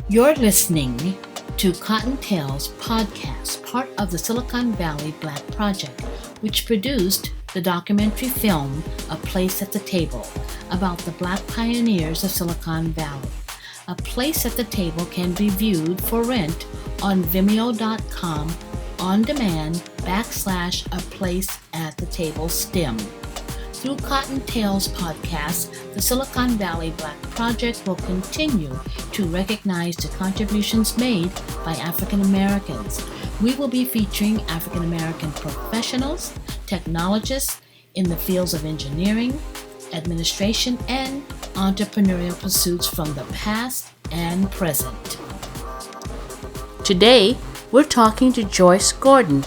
You're listening to Cottontail's podcast, part of the Silicon Valley Black Project, which produced the documentary film A Place at the Table about the Black pioneers of Silicon Valley. A Place at the Table can be viewed for rent on Vimeo.com on demand /A Place at the Table STEM. Through Cottontail's podcast, the Silicon Valley Black Project will continue to recognize the contributions made by African Americans. We will be featuring African American professionals, technologists in the fields of engineering, administration, and entrepreneurial pursuits from the past and present. Today, we're talking to Joyce Gordon,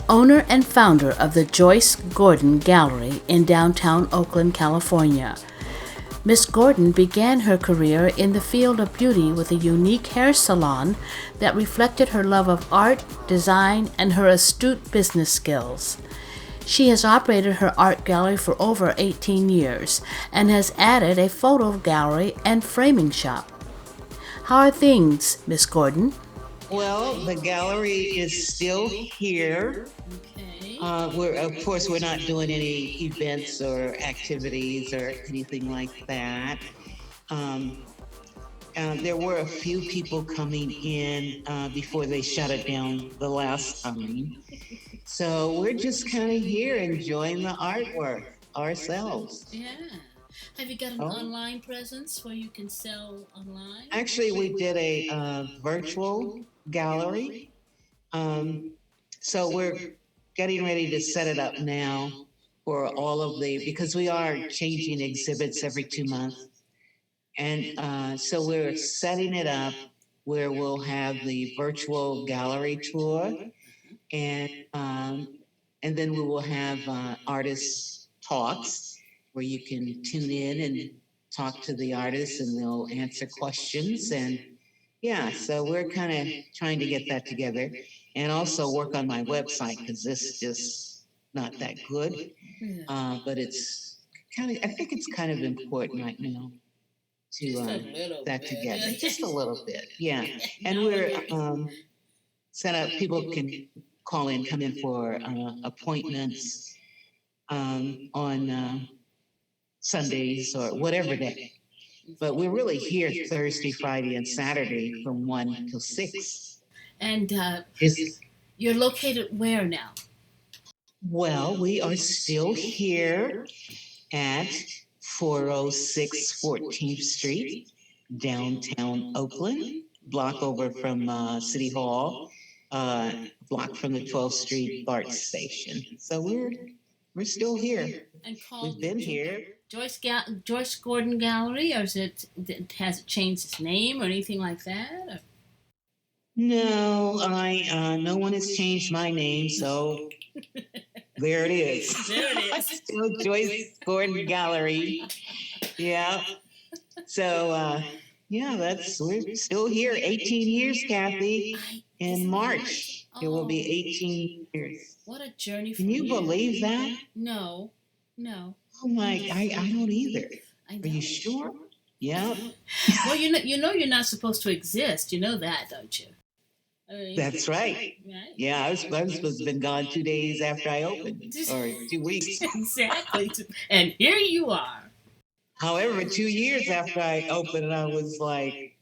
owner and founder of the Joyce Gordon Gallery in downtown Oakland, California. Miss Gordon began her career in the field of beauty with a unique hair salon that reflected her love of art, design, and her astute business skills. She has operated her art gallery for over 18 years and has added a photo gallery and framing shop. How are things, Miss Gordon? Well, the gallery is still here. Okay. We're not doing any events or activities or anything like that. There were a few people coming in before they shut it down the last time. So we're just kind of here enjoying the artwork ourselves. Yeah. Have you got an online presence where you can sell online? Actually, we did a virtual gallery. So we're getting ready to set it up now for all of because we are changing exhibits every 2 months. And so we're setting it up where we'll have the virtual gallery tour, and then we will have artist talks where you can tune in and talk to the artists and they'll answer questions. And yeah, so we're kind of trying to get that together and also work on my website because this is just not that good. But it's I think it's kind of important right now to that together. Just a little bit, yeah. And we're set up, people can come in for appointments on Sundays or whatever day. But we're really here Thursday, Friday, and Saturday from 1 till 6. And you're located where now? Well, we are still here at 406 14th Street, downtown Oakland, block over from City Hall, block from the 12th Street BART station. So we're still here. And We've been here. Joyce Gordon Gallery, or has it changed its name or anything like that? Or? No, no one has changed my name, so there it is. There it is. Still Joyce Gordon Gallery. Yeah. So yeah, we're still here. 18 years, Kathy. In March, it will be 18 years. What a journey! Can you believe that? No. Oh my! I don't either. Are you sure? Yeah. Well, you're not supposed to exist. You know that, don't you? That's right. Yeah, I was supposed to have been gone 2 days after I opened, or 2 weeks. Exactly. And here you are. However, 2 years after I opened, I was like,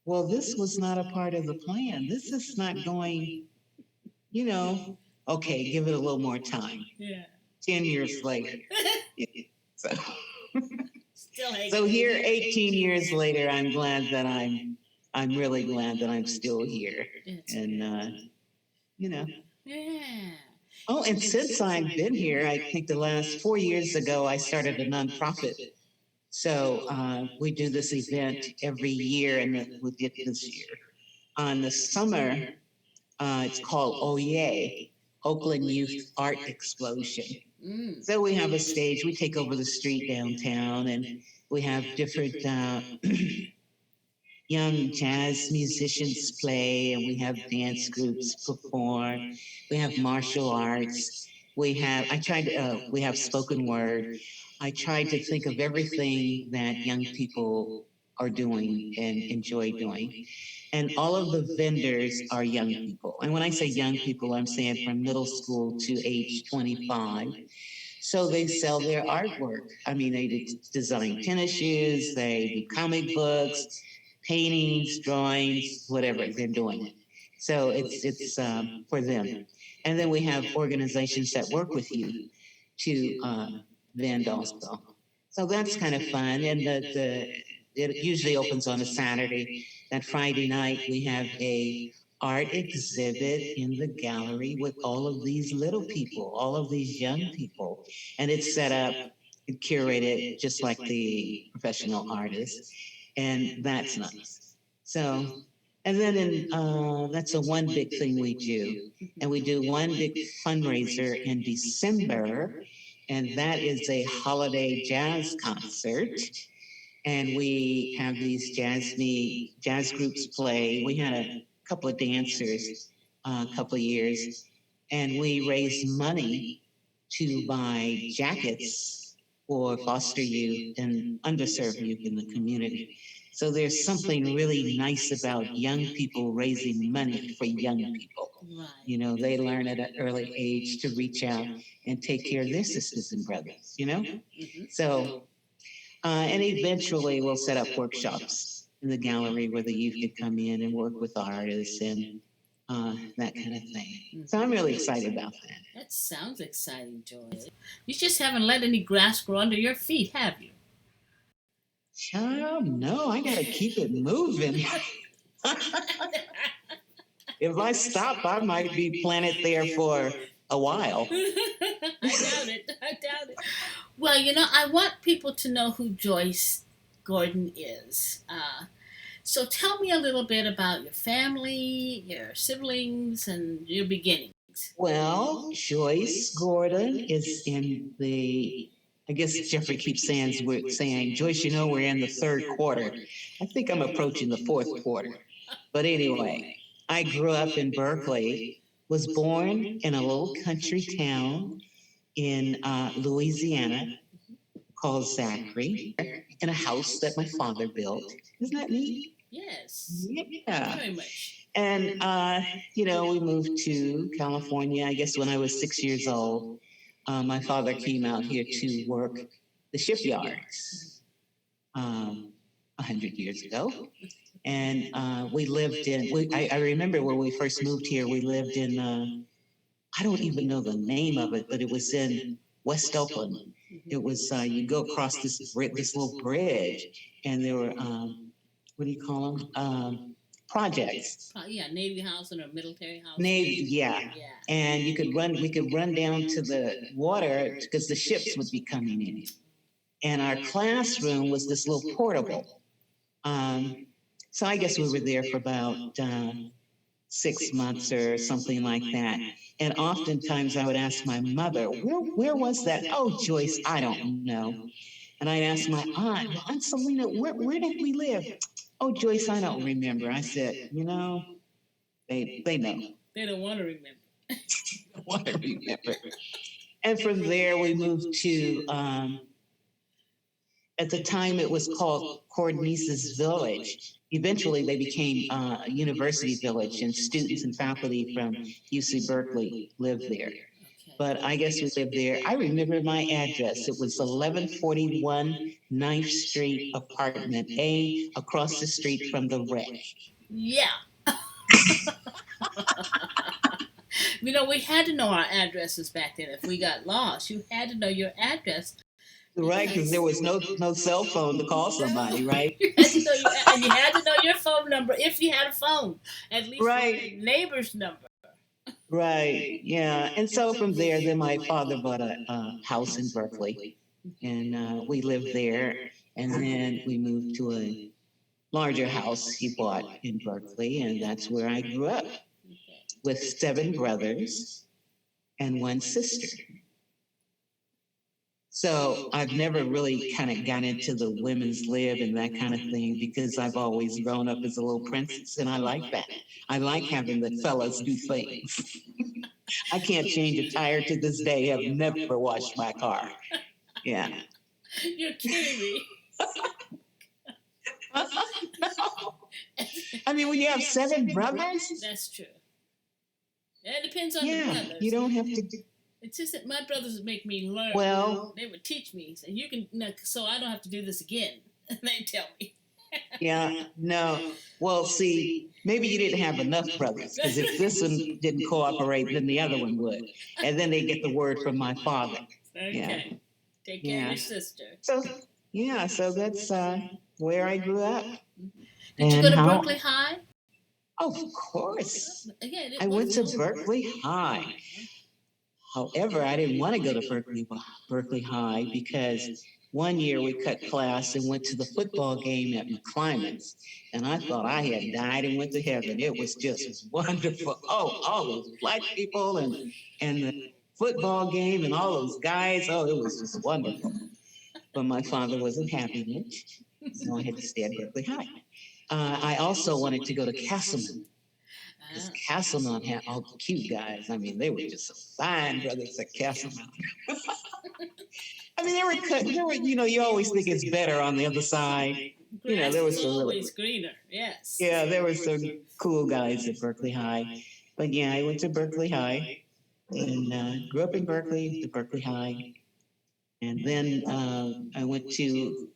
well, this was not a part of the plan. This is not going, okay, give it a little more time. Yeah. 10 years later. So, so here, 18 years later, I'm glad that I'm really glad that I'm still here. And, Yeah. Oh, and since I've been here, I think the last 4 years ago, I started a nonprofit. So we do this event every year, and we did this year. On the summer, it's called Oh Yay, Oakland Youth Art Explosion. So we have a stage, we take over the street downtown, and we have different young jazz musicians play, and we have dance groups perform. We have martial arts. We have spoken word. I tried to think of everything that young people are doing and enjoy doing. And all of the vendors are young people. And when I say young people, I'm saying from middle school to age 25. So they sell their artwork. I mean, they design tennis shoes, they do comic books, paintings, drawings, whatever they're doing. So it's for them. And then we have organizations that work with you to vend also. So that's kind of fun. And it usually opens on a Saturday. That Friday night we have a art exhibit in the gallery with all of these little people, all of these young people, and it's set up, curated just like the professional artists, and that's nice. So, and then that's a one big thing we do, and we do one big fundraiser in December, and that is a holiday jazz concert. And we have these jazz groups play. We had a couple of dancers a couple of years, and we raised money to buy jackets for foster youth and underserved youth in the community. So there's something really nice about young people raising money for young people. Right. You know, they learn at an early age to reach out and take care of their sisters and brothers, you know? So, and eventually we'll set up workshops in the gallery where the youth could come in and work with artists and that kind of thing. So I'm really excited about that. That sounds exciting, Joyce. You just haven't let any grass grow under your feet, have you? Child, no, I got to keep it moving. If I stop, I might be planted there for a while. I doubt it. I doubt it. Well, you know, I want people to know who Joyce Gordon is. So tell me a little bit about your family, your siblings, and your beginnings. Well, Joyce Gordon is in the, I guess Jeffrey keeps saying, Joyce, you know, we're in the third quarter. I think I'm approaching the fourth quarter. But anyway, I grew up in Berkeley, was born in a little country town in Louisiana called Zachary, in a house that my father built. Isn't that neat? Yes. Yeah. Very much. And, you know, we moved to California, I guess, when I was 6 years old. My father came out here to work the shipyards 100 years ago. And we lived in, I remember when we first moved here, we lived in, I don't even know the name of it, but it was in West Oakland. It was, you go across this little bridge, and there were, what do you call them? Projects. Yeah, Navy housing or military housing. Navy, yeah. And we could run down to the water because the ships would be coming in. And our classroom was this little portable. So I guess we were there for about 6 months or something like that. And oftentimes I would ask my mother, where was that? Oh, Joyce, I don't know. And I'd ask my aunt, well, Aunt Selena, where did we live? Oh, Joyce, I don't remember. I said, you know, they know. They don't want to remember. Want to remember. And from there, we moved to, at the time it was called Cordnices Village. Eventually, they became University Village, and students and faculty from UC Berkeley lived there. But I guess we lived there. I remember my address. It was 1141 9th Street, Apartment A, across the street from the Rec. Yeah. You know, we had to know our addresses back then. If we got lost, you had to know your address. Right, because there was no cell phone to call somebody, right? You had to know and you had to know your phone number if you had a phone, at least right. Your neighbor's number. Right, yeah. And so from there, then my father bought a house in Berkeley, and we lived there. And then we moved to a larger house he bought in Berkeley, and that's where I grew up with 7 brothers and 1 sister. So I've never really kind of got into the women's lib and that kind of thing because I've always grown up as a little princess, and I like that. I like having the fellas do things. I can't change a tire to this day. I've never washed my car. Yeah. You're kidding me. I mean, when you have seven brothers, That's true. It depends on the yeah, brothers. you don't have to. It's just that my brothers would make me learn. Well, they would teach me, so you can, so I don't have to do this again. They tell me. yeah, no. Well, see, maybe you didn't have enough brothers because if this one didn't cooperate, then the other one would, and then they get the word from my father. Okay. Yeah. Take care of your sister. So, yeah, so that's where I grew up. Did you go to Berkeley High? Of course. Again, I went to Berkeley High. However, I didn't want to go to Berkeley High because one year we cut class and went to the football game at McClymonds. And I thought I had died and went to heaven. It was just wonderful. Oh, all those black people and the football game and all those guys. Oh, it was just wonderful. But my father wasn't having it, so I had to stay at Berkeley High. I also wanted to go to Castleman. Because Castleman had all the cute guys. I mean, they were just so fine brothers at Castleman. I mean, they were, you always think it's better on the other side. There was some always greener, yes. Yeah, there were some cool guys at Berkeley High. But yeah, I went to Berkeley High and grew up in Berkeley, to Berkeley High. And then I went to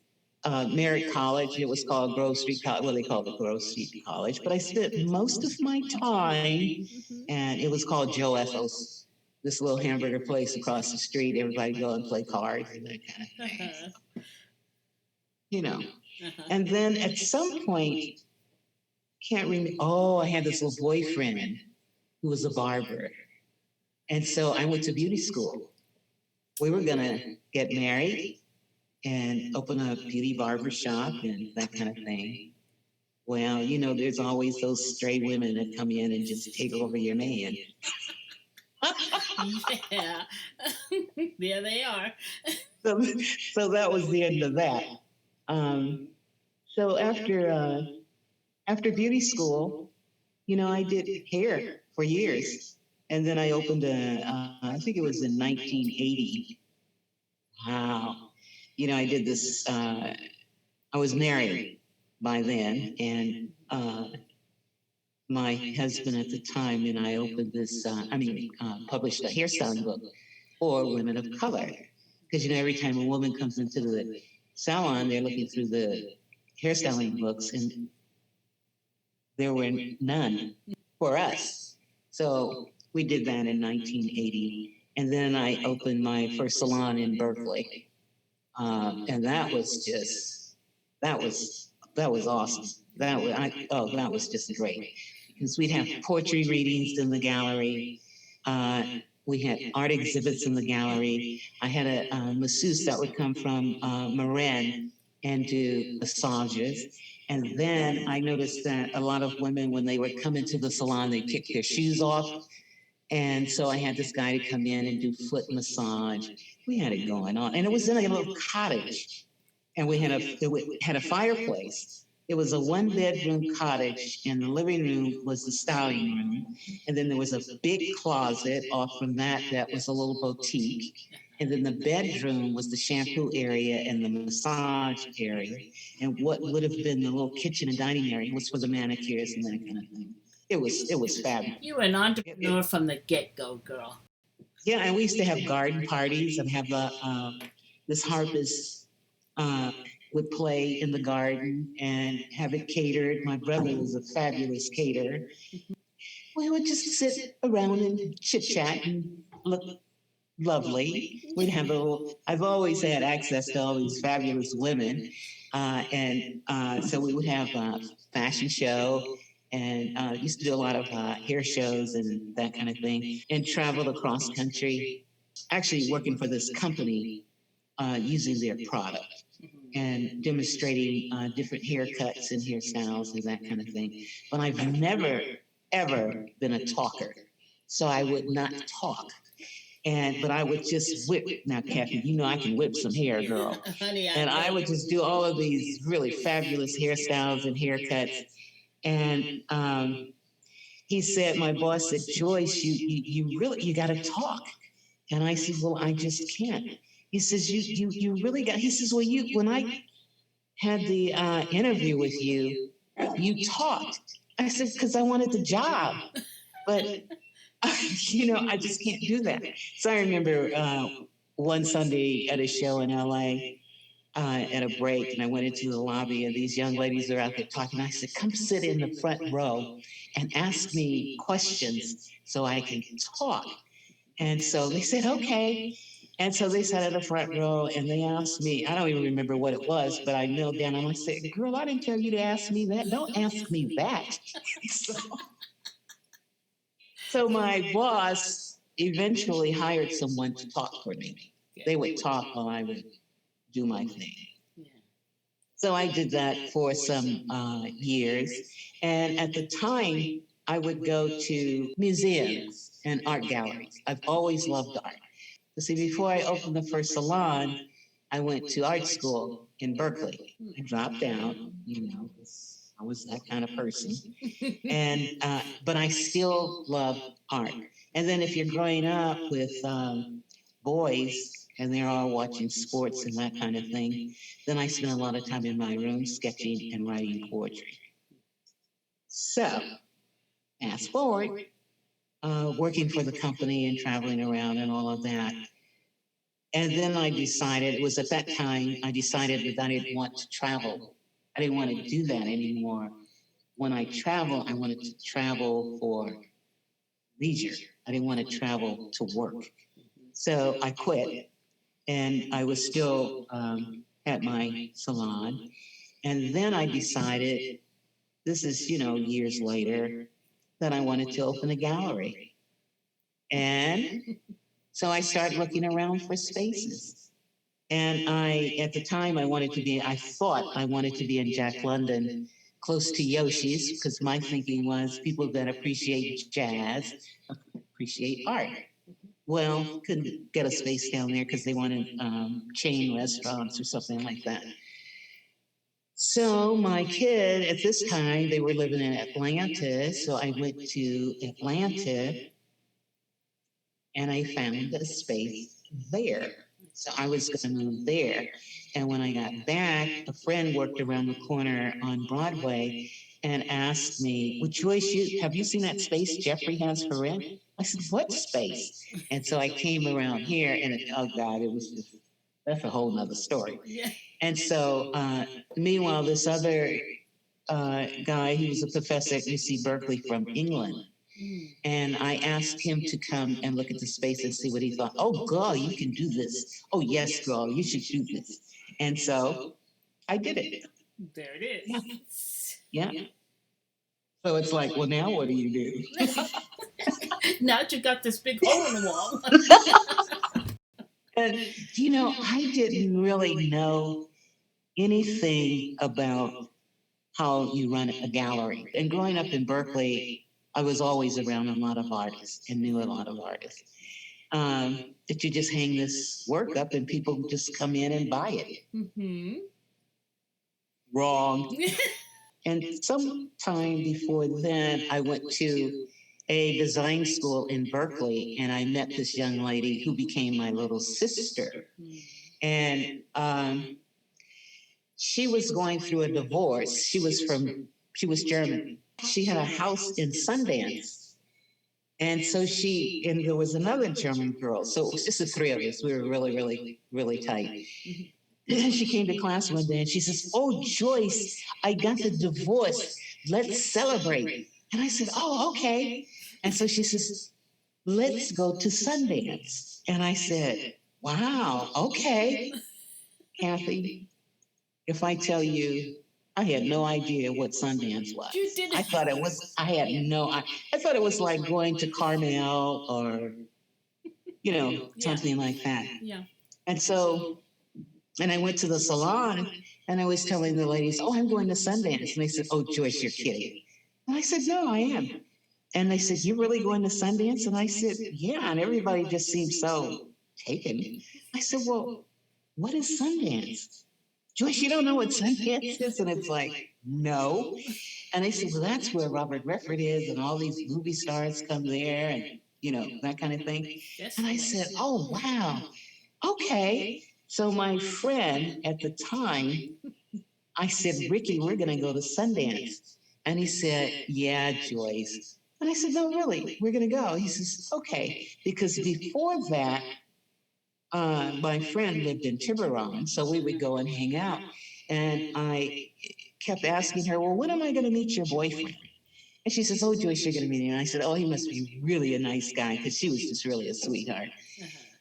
Merritt College. It was called Grove Street College. Well, they called it Grove Street College. But I spent most of my time, and it was called Joe Ethel's, this little hamburger place across the street. Everybody go and play cards and that kind of thing. And then at some point, can't remember. Oh, I had this little boyfriend who was a barber, and so I went to beauty school. We were gonna get married and open a beauty barber shop and that kind of thing. Well, there's always those stray women that come in and just take over your man. Yeah, there they are. So that was the end of that. So after beauty school, I did hair for years, and then I opened I think it was in 1980. Wow. I did this. I was married by then, and my husband at the time and I opened this. Published a hairstyling book for women of color, because every time a woman comes into the salon, they're looking through the hairstyling books, and there were none for us. So we did that in 1980, and then I opened my first salon in Berkeley. And that was awesome. That was just great, because we'd have poetry readings in the gallery. We had art exhibits in the gallery. I had a masseuse that would come from Marin and do massages. And then I noticed that a lot of women, when they would come into the salon, they kick their shoes off. And so I had this guy to come in and do foot massage. We had it going on. And it was in a little cottage. And we had a fireplace. It was a 1-bedroom cottage, and the living room was the styling room. And then there was a big closet off from that was a little boutique. And then the bedroom was the shampoo area and the massage area. And what would have been the little kitchen and dining area was for the manicures and that kind of thing. It was fabulous. You were an entrepreneur from the get-go, girl. Yeah, and we used to have garden parties and have this harpist would play in the garden and have it catered. My brother was a fabulous caterer. We would just sit around and chit-chat and look lovely. We'd have I've always had access to all these fabulous women. So we would have a fashion show, and used to do a lot of hair shows and that kind of thing, and traveled across country, actually working for this company using their product and demonstrating different haircuts and hairstyles and that kind of thing. But I've never, ever been a talker, so I would not talk. But I would just whip. Now, Kathy, I can whip some hair, girl. Honey, And I would just do all of these really fabulous hairstyles and haircuts. And he said, my boss said, Joyce, you got to talk. And I said, well, I just can't. He says, you really got. He says, well, when I had the interview with you, you talked. I said, because I wanted the job. But, I just can't do that. So I remember one Sunday at a show in LA, at a break, and I went into the lobby, and these young ladies are out there talking. I said, come sit in the front row and ask me questions so I can talk. And so they said, okay. And so they sat in the front row and they asked me, I don't even remember what it was, but I knelt down and I said, girl, I didn't tell you to ask me that. Don't ask me that. So my boss eventually hired someone to talk for me. They would talk while I would do my thing. So I did that for some years. And at the time, I would go to museums and art galleries. I've always loved art. But see, before I opened the first salon, I went to art school in Berkeley. I dropped out, 'cause I was that kind of person. And but I still love art. And then if you're growing up with boys and they're all watching sports and that kind of thing, then I spent a lot of time in my room sketching and writing poetry. So, fast forward, working for the company and traveling around and all of that. And then I decided, it was at that time, I decided that I didn't want to travel. I didn't want to do that anymore. When I travel, I wanted to travel for leisure. I didn't want to travel to work. So I quit, and I was still at my salon. And then I decided, this is, years later, that I wanted to open a gallery. And so I started looking around for spaces. And at the time, I thought I wanted to be in Jack London, close to Yoshi's, because my thinking was people that appreciate jazz appreciate art. Well, couldn't get a space down there because they wanted chain restaurants or something like that. So my kid, at this time, they were living in Atlanta. So I went to Atlanta and I found a space there. So I was going to move there. And when I got back, a friend worked around the corner on Broadway and asked me, well, Joyce, have you seen that space Jeffrey has for rent? I said, what space? And so I came around here and oh God, it was just, that's a whole nother story. And so meanwhile, this other guy, he was a professor at UC Berkeley from England. And I asked him to come and look at the space and see what he thought. Oh, girl, you can do this. Oh, yes, girl, you should do this. And so I did it. There it is. Yeah. So it's like, well, now what do you do? Now that you got this big hole in the wall. And, I didn't really know anything about how you run a gallery. And growing up in Berkeley, I was always around a lot of artists and knew a lot of artists. That you just hang this work up and people just come in and buy it. Mm-hmm. Wrong. And sometime before then, I went to a design school in Berkeley and I met this young lady who became my little sister. And she was going through a divorce. She was German. She had a house in Sundance. And so and there was another German girl. So it was just the three of us. We were really, really, really tight. And she came to class one day and she says, oh, Joyce, I got the divorce. Let's celebrate. And I said, oh, okay. And so she says, let's go to Sundance. And I said, wow, okay. Kathy, if I tell you, I had no idea what Sundance was. You didn't. I thought it was, I thought it was like going to Carmel or, something like that. Yeah. And so, and I went to the salon and I was telling the ladies, oh, I'm going to Sundance. And they said, oh, Joyce, you're kidding. And I said, no, I am. And they said, you're really going to Sundance? And I said, yeah. And everybody just seemed so taken. I said, well, what is Sundance? Joyce, you don't know what Sundance is? And it's like, no. And they said, well, that's where Robert Redford is and all these movie stars come there and, that kind of thing. And I said, oh, wow. Okay. So my friend at the time, I said, Ricky, we're going to go to Sundance. And he said, yeah, Joyce. And I said, no, really, we're going to go. He says, okay. Because before that, my friend lived in Tiburon, so we would go and hang out. And I kept asking her, well, when am I going to meet your boyfriend? And she says, oh, Joyce, you're going to meet him. And I said, oh, he must be really a nice guy, because she was just really a sweetheart.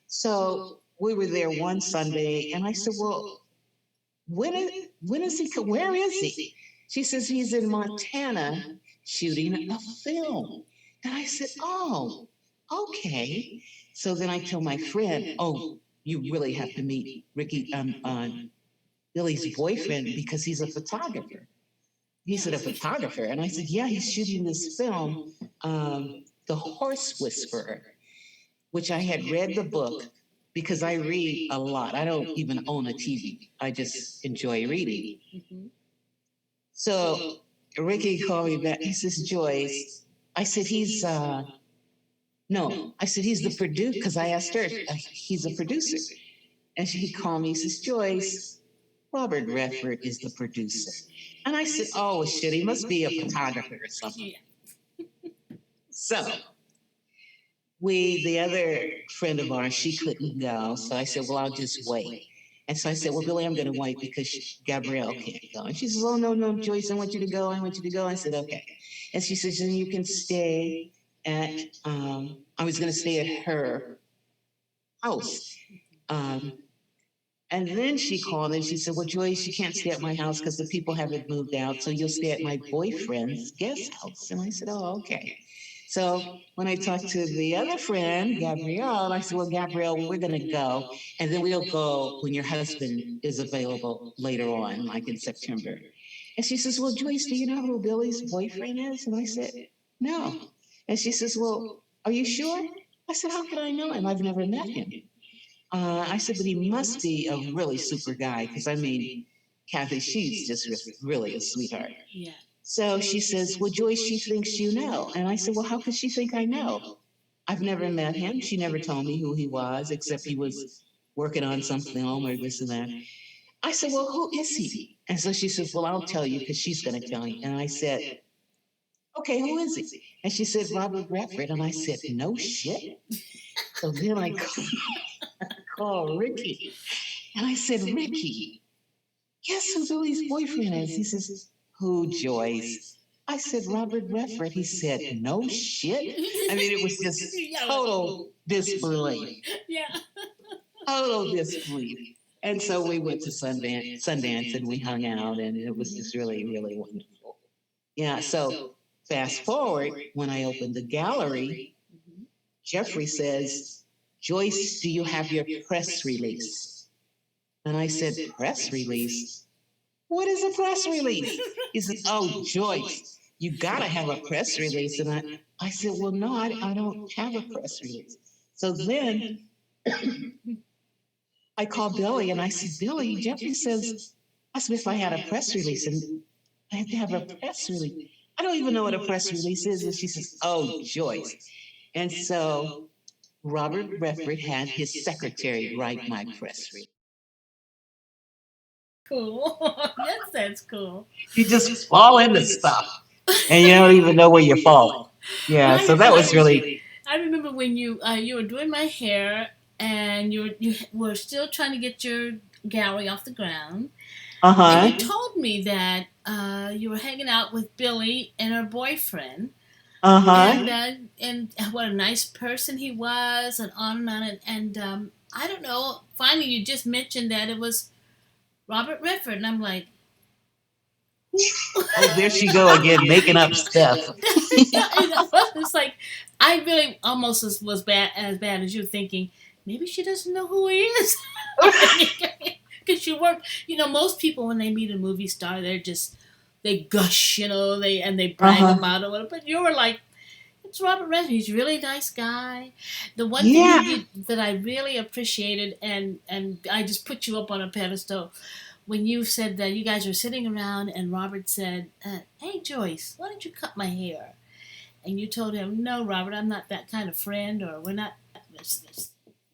So we were there one Sunday, and I said, well, when is he? Where is he? She says, he's in Montana shooting a film. And I said, oh, okay. So then I tell my friend, oh, you really have to meet Ricky, Billy's boyfriend, because he's a photographer. He said, a photographer? And I said, yeah, he's shooting this film, The Horse Whisperer, which I had read the book because I read a lot. I don't even own a TV. I just enjoy reading. So Ricky called me back. He says, Joyce. I said, no. I said, he's the producer, because I asked her, he's a producer. And he called me, he says, Joyce, Robert Redford is the producer. And I said, oh, shit, he must be a photographer or something. So the other friend of ours, she couldn't go. So I said, well, I'll just wait. And so I said, well, Billy, I'm going to wait because Gabrielle can't go. And she says, oh, no, no, Joyce, I want you to go. I want you to go. I said, okay. And she says, then you can stay at, I was going to stay at her house. And then she called and she said, well, Joyce, you can't stay at my house because the people haven't moved out. So you'll stay at my boyfriend's guest house. And I said, oh, okay. So when I talked to the other friend, Gabrielle, I said, well, Gabrielle, we're going to go. And then we'll go when your husband is available later on, like in September. And she says, well, Joyce, do you know who Billy's boyfriend is? And I said, no. And she says, well, are you sure? I said, how could I know him? I've never met him. I said, but he must be a really super guy, because I mean, Kathy, she's just really a sweetheart. Yeah. So she says, well, Joyce, she thinks you know. And I said, well, how could she think I know? I've never met him. She never told me who he was, except he was working on some film or this and that. I said, well, who is he? And so she says, well, I'll tell you, because she's going to tell you. And I said, okay, who is he? And she said, Robert Redford. And I said, no shit. So then I called Ricky. And I said, Ricky, guess who Billy's boyfriend is? He says, who, Joyce? I said, Robert Redford. He said, no shit. I mean, it was just total disbelief. Yeah. Total disbelief. And so we went to Sundance and we hung out, and it was just really, really wonderful. Yeah, so fast forward, when I opened the gallery, Jeffrey says, Joyce, do you have your press release? And I said, press release? What is a press release? He said, oh, Joyce, you got to have a press release. And I said, well, no, I don't have a press release. So then I called Billy and I said, Billy, Jeffrey says, asked me if I had a press release, and I had to have a press release. I don't even know what a press release is. And she says, oh, Joyce. And so Robert Redford had his secretary write my press release. Cool. That's cool. You just fall into stuff, and you don't even know where you're falling. Yeah, so that was really. I remember when you were doing my hair, and you were still trying to get your gallery off the ground. And you told me that you were hanging out with Billy and her boyfriend. And what a nice person he was, and on and on. And I don't know. Finally, you just mentioned that it was Robert Redford, and I'm like, oh, there she go again, making up stuff. It's like I really almost was bad as you, thinking maybe she doesn't know who he is, because you weren't. Most people when they meet a movie star, they gush, they brag about it. But you were like, it's Robert Redford. He's a really nice guy. The one thing that I really appreciated, and I just put you up on a pedestal, when you said that you guys were sitting around and Robert said, hey, Joyce, why don't you cut my hair? And you told him, no, Robert, I'm not that kind of friend, or we're not.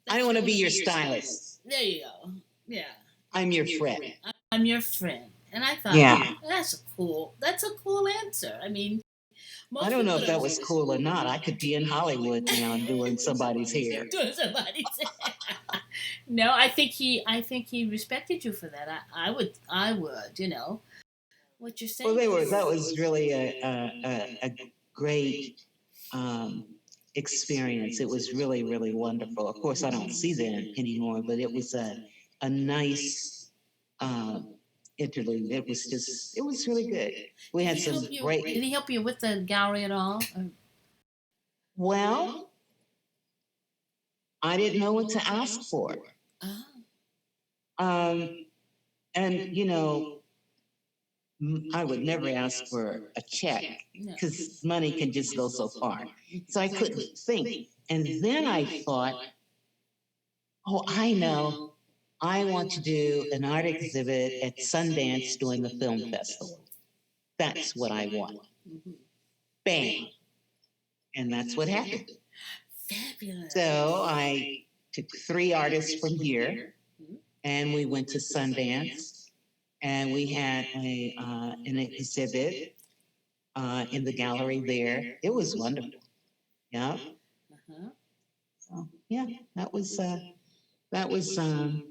I don't want to be your stylist. There you go. Yeah. I'm your friend. I'm your friend. And I thought, Yeah. that's a cool answer. I mean, I most don't know people if that was cool or not. I could be in Hollywood now doing somebody's hair. doing somebody's. No, I think he respected you for that. I would. What you're Well, saying they were. is, That was really a great um, experience. It was really, really wonderful. Of course, I don't see them anymore, but it was a nice um, interlude. It was just, it was really good. We had some Did great. he help you with the gallery at all? Well, I didn't know what to ask for. Oh, Um, and, I would never ask for a check no. because money can just go so far. So I couldn't think. And then I thought, oh, I know. I want to do an art exhibit at Sundance during the film festival. That's what I want. Mhm. Bam. And that's what happened. Fabulous. So I took three artists from here and we went to Sundance and we had an exhibit in the gallery there. It was wonderful. Yeah. Uh-huh. So yeah, that was that was um,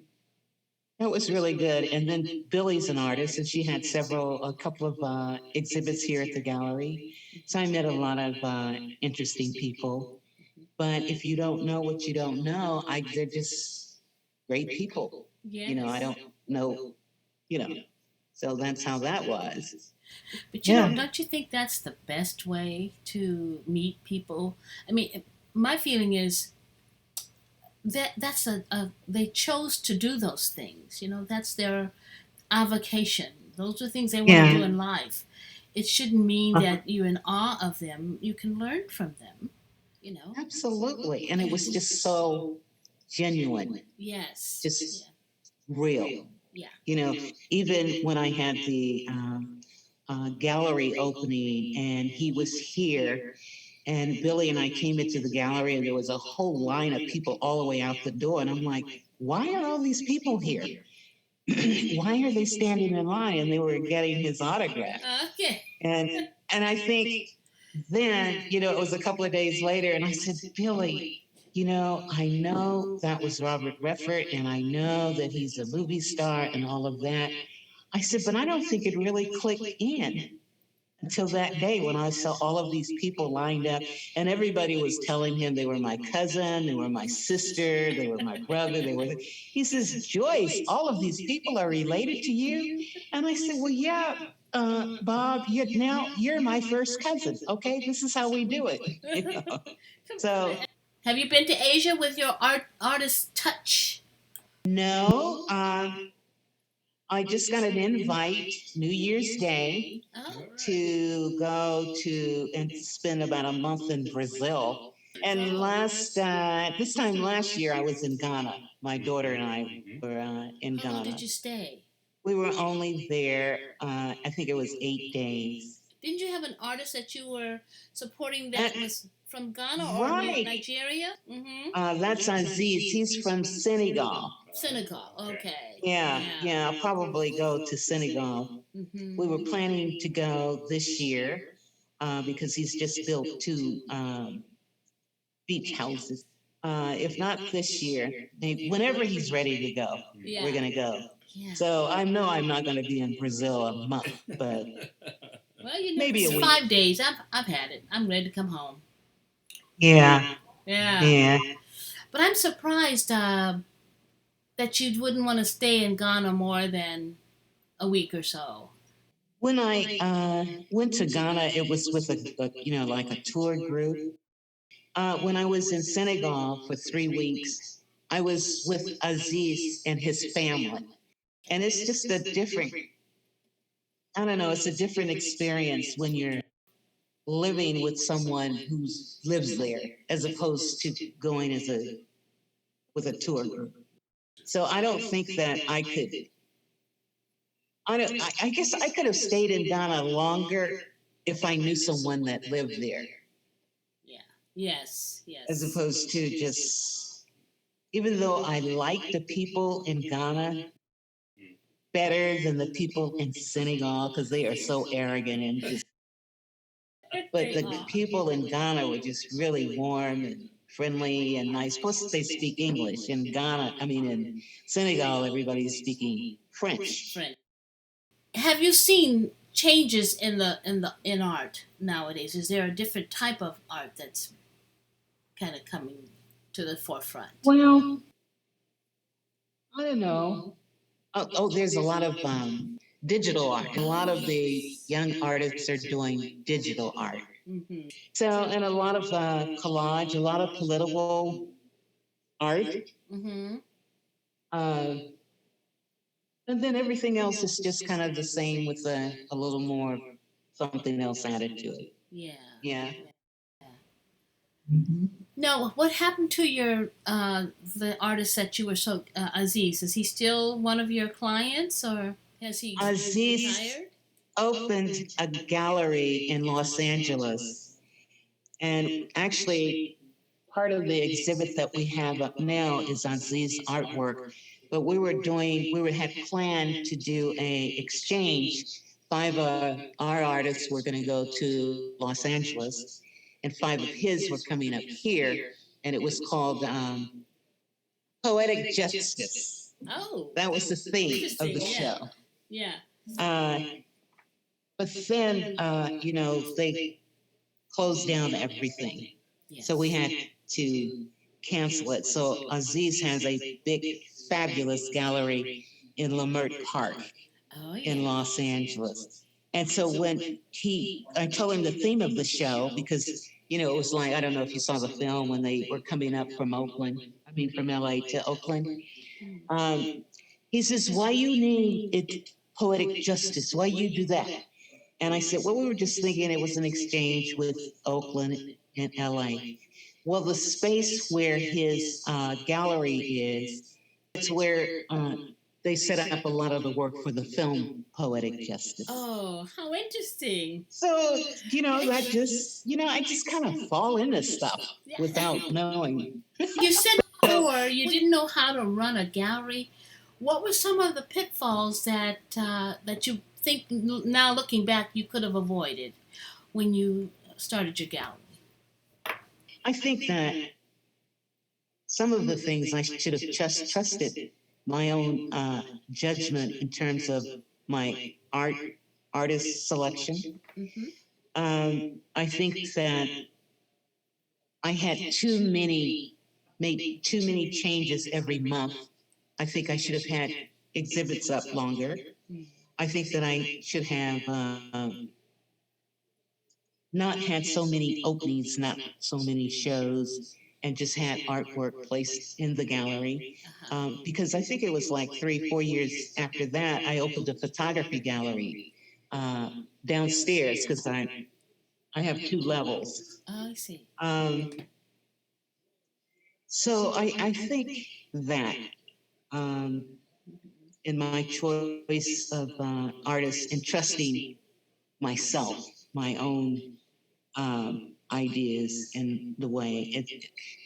that was really good. And then Billy's an artist, and she had a couple of exhibits here at the gallery. So I met a lot of interesting people. But if you don't know what you don't know, they're just great people. Yes. I don't know. You know, so that's how that was. But Yeah. don't you think that's the best way to meet people? I mean, my feeling is that's they chose to do those things. That's their avocation. Those are things they want to do in life. It shouldn't mean that you're in awe of them. You can learn from them. You know. Absolutely. And it was just so genuine, Yes. just real. Yeah. Even when I had the gallery opening and he was here, and Billy and I came into the gallery, and there was a whole line of people all the way out the door. And I'm like, why are all these people here? Why are they standing in line? And they were getting his autograph. Okay. And I think then, it was a couple of days later, and I said, Billy, I know that was Robert Redford, and I know that he's a movie star and all of that. I said, but I don't think it really clicked in until that day when I saw all of these people lined up, and everybody was telling him they were my cousin, they were my sister, they were my brother, he says, Joyce, all of these people are related to you? And I said, well, yeah, Bob, you're my first cousin. Okay, this is how we do it. So Have you been to Asia with your artist touch? no, I just got an invite New Year's Day to go to and spend about a month in Brazil. And this time last year, I was in Ghana. My daughter and I were in How long Ghana. did you stay? We were only there, I think it was 8 days. Didn't you have an artist that you were supporting that was from Ghana or Right. Nigeria? Mm-hmm. That's Aziz. He's from Senegal. Senegal. Okay. Yeah, I'll probably go to Senegal. Mm-hmm. We were planning to go this year because he's just built two beach houses. If not this year, whenever he's ready to go, Yeah. we're going to go. Yeah. So I know I'm not going to be in Brazil a month, but Well, maybe a it's week. 5 days. I've had it. I'm ready to come home. Yeah. Yeah. Yeah. But I'm surprised that you wouldn't want to stay in Ghana more than a week or so. When I went to Ghana, it was with like a tour group. When I was in Senegal for 3 weeks, I was with Aziz and his family. And it's just I don't know, it's a different experience when you're living with someone who lives there as opposed to going with a tour group. So I don't think that I guess I could have stayed in Ghana longer if I knew someone that lived there. Yeah. Yes. Yes. As opposed to just, even though I like the people in Ghana, better than the people in Senegal because they are so arrogant and just. But the people in Ghana were just really warm and friendly and nice. Plus, they speak English. In Ghana, I mean, in Senegal, everybody's speaking French. Have you seen changes in art nowadays? Is there a different type of art that's kind of coming to the forefront? Well, I don't know. There's a lot of digital art. A lot of the young artists are doing digital art. Mm-hmm. So, and a lot of collage, a lot of political art. Mm-hmm. Uh, and then everything else is just kind of the same with a little more something else added to it. Yeah. Yeah. Now, what happened to your the artist that you were so Aziz? Is he still one of your clients, or has he Aziz retired? opened a gallery in Los Angeles. And actually, part of the exhibit that we have up now is Aziz's artwork. But we had planned to do a exchange. Five of our artists were going to go to Los Angeles, and five of his were coming up here. And it was called Poetic Justice. Oh, That was the theme of the show. Yeah. But then, they closed down everything. Yes. So we had to cancel it. So Aziz has a big, fabulous gallery in Lamert Park in Los Angeles. And so when I told him the theme of the show, because, it was like, I don't know if you saw the film when they were coming up from from LA to Oakland. He says, why you name it Poetic Justice? Why you do that? And I said, well, we were just thinking it was an exchange with Oakland and LA. Well, the space where his gallery is, it's where they set up a lot of the work for the film Poetic Justice. Oh, how interesting. So, I just kind of fall into stuff without knowing. You said before you didn't know how to run a gallery. What were some of the pitfalls that you think now looking back you could have avoided when you started your gallery? I think that some of the things I should have just trusted my own judgment in terms of my artist selection. Mm-hmm. I think that I had made too many changes every month. I think I should have had exhibits up longer. I think that I should have not had so many openings, not so many shows, and just had artwork placed in the gallery. Because I think it was like 3-4 years after that, I opened a photography gallery downstairs because I have 2 levels. Oh, I see. So I think that in my choice of artists and trusting myself, my own ideas and the way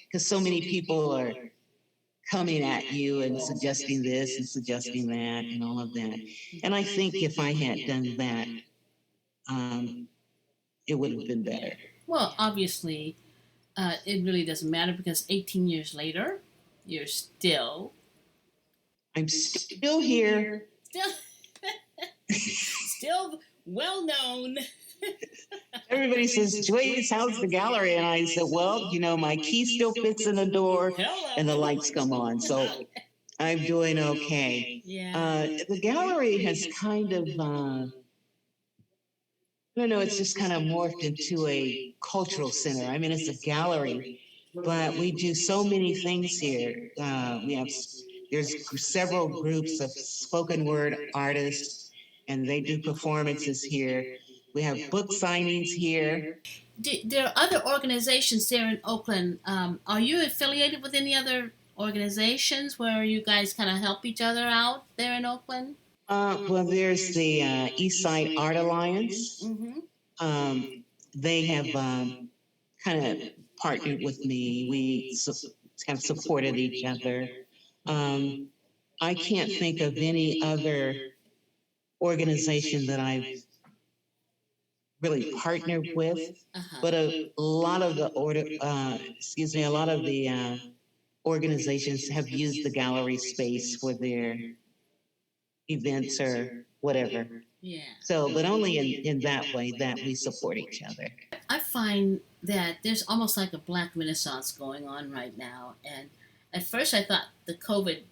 because so many people are coming at you and suggesting this and suggesting that and all of that. And I think if I had done that, it would have been better. Well, obviously, it really doesn't matter because 18 years later, I'm still here. Still well known. Everybody says, Joyce, how's the gallery? And I said, well, my key still fits in the door and the lights come on. So I'm doing okay. Yeah. The gallery has kind of, it's just kind of morphed into a cultural center. I mean, it's a gallery, but we do so many things here. There's several groups of spoken word artists, and they do performances here. We have book signings here. There are other organizations there in Oakland. Are you affiliated with any other organizations where you guys kind of help each other out there in Oakland? Well, there's the East Side Art Alliance. Mm-hmm. They have kind of partnered with me. We have supported each other. I can't think of any other organization that I've really partnered with, but a lot of the a lot of the organizations have used the gallery space for their events or whatever. Yeah. So, but only in that way that we support each other. I find that there's almost like a black renaissance going on right now. And at first I thought the COVID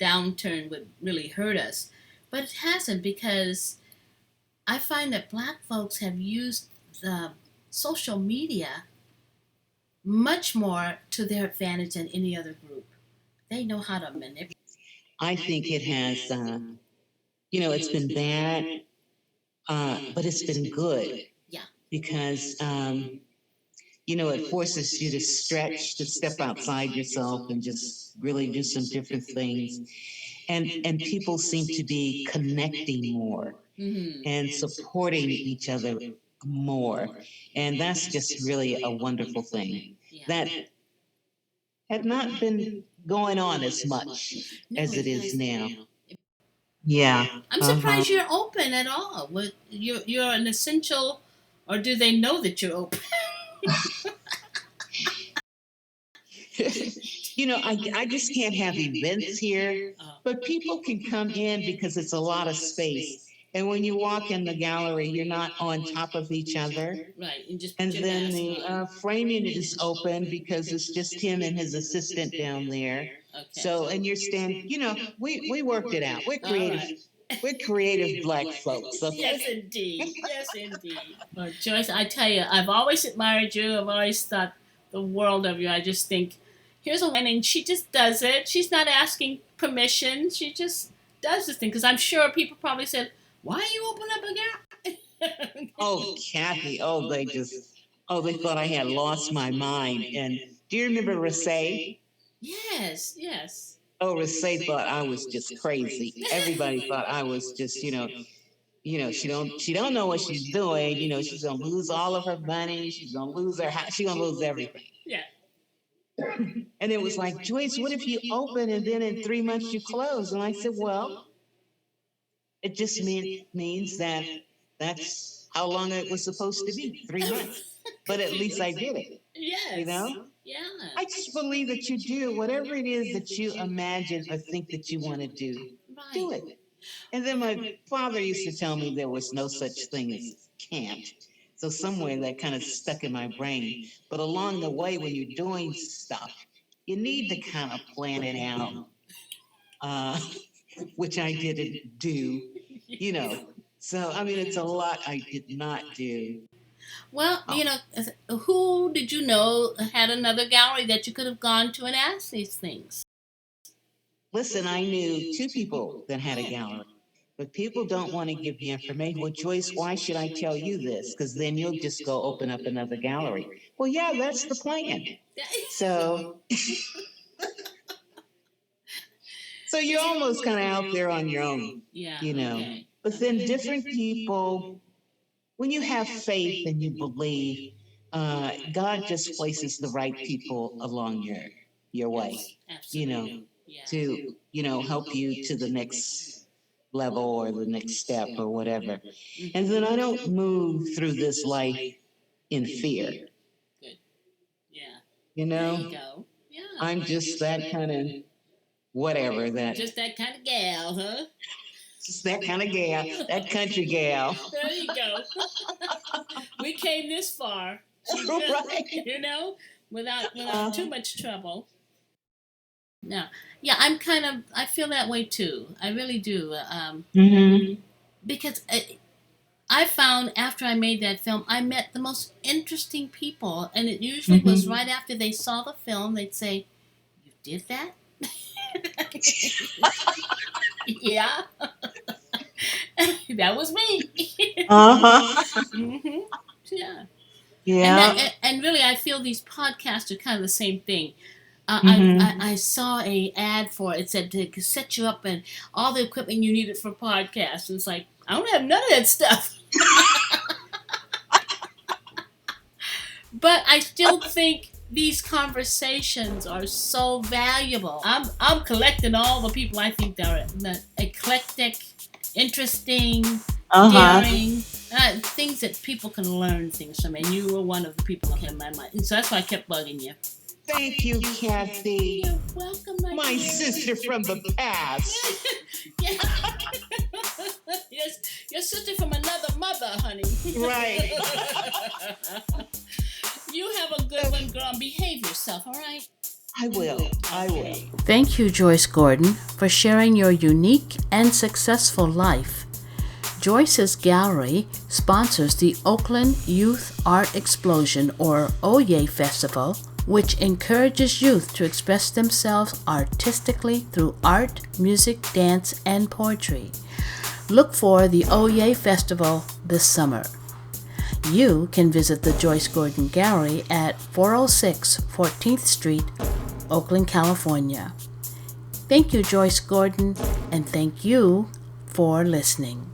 downturn would really hurt us, but it hasn't, because I find that black folks have used the social media much more to their advantage than any other group. They know how to manipulate. I think it has, it's been bad, but it's been good. Yeah. Because, it forces you to stretch, to step outside yourself and just really do some different things. And people seem to be connecting more and supporting each other more. And that's just really a wonderful thing. Yeah. That had not been going on as much as it is now. Yeah. I'm surprised you're open at all. You're an essential, or do they know that you're open? I just can't have events here, but people can come in because it's a lot of space. And when you walk in the gallery, you're not on top of each other. Right. And then the framing is open because it's just him and his assistant down there. Okay. So, and you're standing, we worked it out. We're creative. Right. We're creative black folks. Okay? Yes, indeed. Yes, indeed. Well, Joyce, I tell you, I've always admired you. I've always thought the world of you. I just think, here's a woman, and she just does it. She's not asking permission. She just does this thing. Because I'm sure people probably said, why you open up a gallery? Oh, Kathy. They thought I had lost my mind. And do you remember Rasay? Yes. Oh, Rasay thought I was just crazy. Everybody thought I was just, she don't know what she's doing. She's gonna lose all of her money. She's gonna lose her house. She's gonna lose everything. Yeah. And it was like, Joyce, what if you open and then in 3 months you close? And I said, well, it just means that that's how long it was supposed to be, 3 months. But at least I did it. Yes. Yeah. I just believe that you do whatever it is that you imagine or think that you want to do. Right. Do it. And then my father used to tell me there was no such thing as can't. So somewhere that kind of stuck in my brain. But along the way, when you're doing stuff, you need to kind of plan it out, which I didn't do, So, it's a lot I did not do. Well, who did you know had another gallery that you could have gone to and asked these things? Listen, I knew 2 people that had a gallery, but people don't want to give you information. Well, Joyce, why should I tell you this? Because then you'll just go open up another gallery. Well, yeah, that's the plan. So, so you're almost kind of out there on your own, Okay. But then different people, when you have faith and you believe, God just places the right people along your way, Absolutely. to help you to the next level or the next step or whatever. And then I don't move through this life in fear. Good. Yeah. There you go. Yeah. I'm just that kind of whatever that. Just that kind of gal, huh? Just that kind of gal, that country gal. There you go. We came this far, Right. without too much trouble. No, yeah, I feel that way too. I really do. Because I found after I made that film, I met the most interesting people, and it usually was right after they saw the film. They'd say, "You did that?" Yeah. That was me. Yeah. Yeah. And really, I feel these podcasts are kind of the same thing. I saw a ad for it. It said to set you up and all the equipment you needed for podcasts. It's like, I don't have none of that stuff. But I still think these conversations are so valuable. I'm collecting all the people I think that are eclectic, interesting, Uh-huh. daring, things that people can learn things from. And you were one of the people that came in my mind. And so that's why I kept bugging you. Thank you, Kathy. You're welcome, My dear. sister from the past. Yeah. Yes, your sister from another mother, honey. Right. You have a good one, girl. Behave yourself, all right? I will. I will. Thank you, Joyce Gordon, for sharing your unique and successful life. Joyce's gallery sponsors the Oakland Youth Art Explosion, or OYE Festival, which encourages youth to express themselves artistically through art, music, dance, and poetry. Look for the OYE Festival this summer. You can visit the Joyce Gordon Gallery at 406 14th Street, Oakland, California. Thank you, Joyce Gordon, and thank you for listening.